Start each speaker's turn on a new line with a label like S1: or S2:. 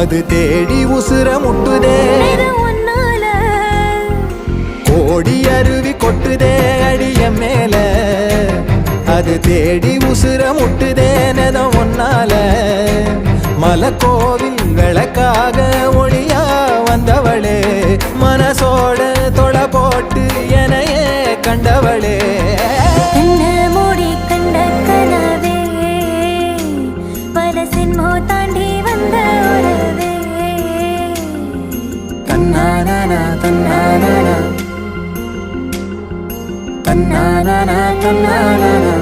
S1: அது தேடி உசுர முட்டுதே கோடி அருவி கொட்டுதே அடிய மேல அது தேடி உசுர முட்டுதே நெதம் ஒன்னால மலக்கோவில் விளக்காக ஒளியா வந்தவளே மனசோட தொலை போட்டு எனையே கண்டவளே
S2: மூடி கண்ட கனவே பல சின்மோ தாண்டி வந்த உறவே
S1: தன்னானா தன்னானா தன்னானா தன்னானா